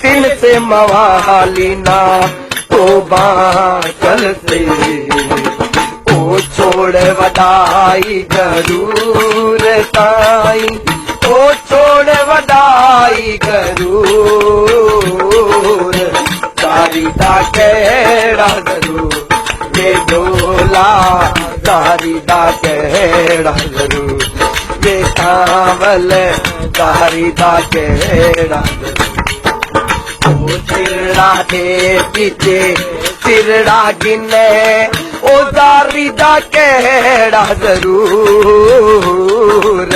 तिन से मवालिना तोबा चल से ओ छोड़ वडाई गरूर ताई ओ छोड़ वडाई गरूर तारी दा केड़ा गरूर ये डोला तारी दा केड़ा गरूर ये कावल तारी दा केड़ा तिरड़ा दे पीछे तिरड़ा गिने ओ दारी दा केड़ा जरूर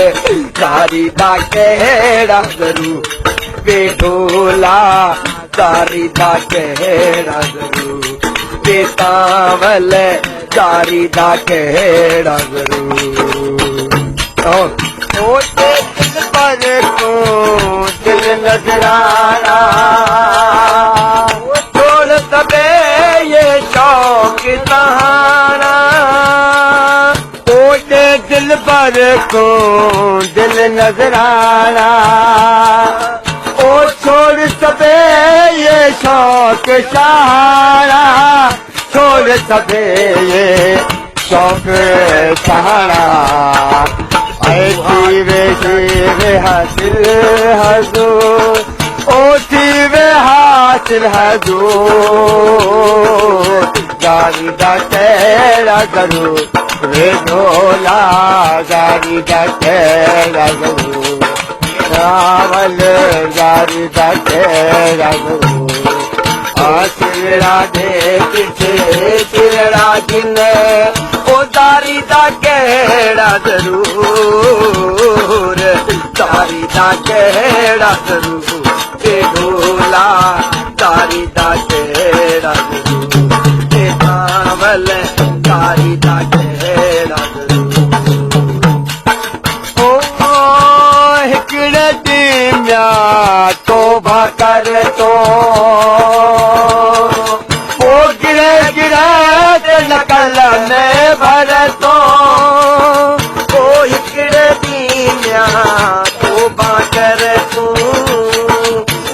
दारी दा केड़ा जरूर बेडोला दारी दा केड़ा जरूर बेतावल दारी दा केड़ा जरूर ओ दिल पर को दिल नजराना छोड़ सबे ये शौक सहारा ओ दिल पर को दिल नजराना ओ छोड़ सबे ये शौक सहारा छोड़ सबे ये शौक सहारा वे हासिल हजूर ओ वे हासिल हजूर गारी दा केड़ा जरूर वे ढोला गारी दा केड़ा जरूर रावल गारी दा केड़ा जरूर तिरड़ा दे पीछे तिरड़ा गिने ओ दारी दा केड़ा जरूर दारी दा केड़ा जरूर के ढोला दारी दा केड़ा जरूर के कावल दारी दा केड़ा जरूर ओ हिकड़े ॾींहुं तौबा कर तो नकल में भर तो ओ हिकड़े ॾींहुं तौबा कर तूं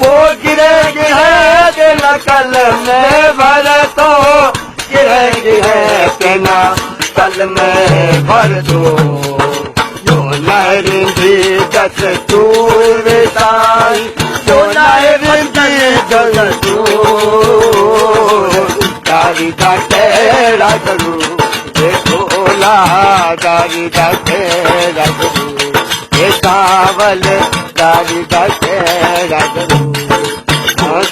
ओ गिरे गिरे नकल में भर तो गिरे गिरे के नकल में भर तो जो लहरिंदी दस्तूर साईं जो लहरिंदी दस्तूर दारी दा केड़ा जरूर ये ढोला दारी दा केड़ा जरूर ये कावल दारी दा केड़ा जरूर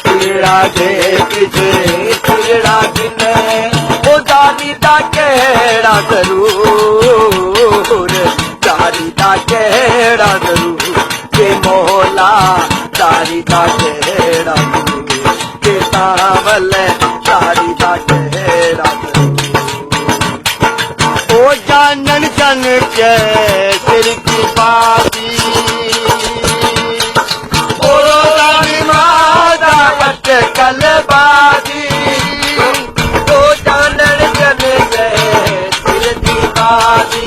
तिरड़ा दे पीछे तिरड़ा गिने ओ दारी दा केड़ा जरूर दारी दा केड़ा जरूर ये मोला दारी दा केड़ा जरूर ये कावल दारी दा केड़ा ओ जानन जन के सिर की बाती ओ रोजानी मादा अटकल बाजी ओ जानन जन के सिर की बाती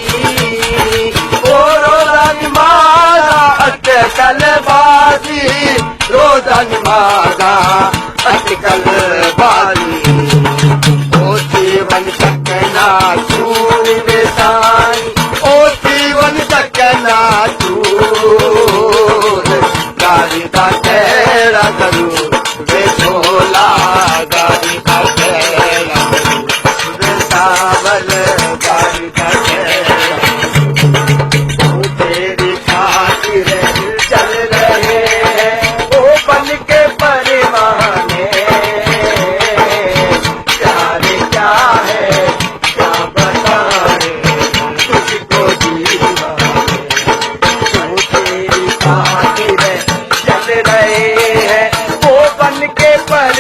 ओ रोजानी मादा अटकल बाजी रोजानी मादा अटकल बाजी ओ जीवन सकना चूर बेसाई ओ जीवन सकना चूर गारी दा केड़ा जरूर वे ढोला गारी दा केड़ा जरूर वे सावल गारी दा केड़ा तेरी खातिर चल रहे हैं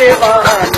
दीवाना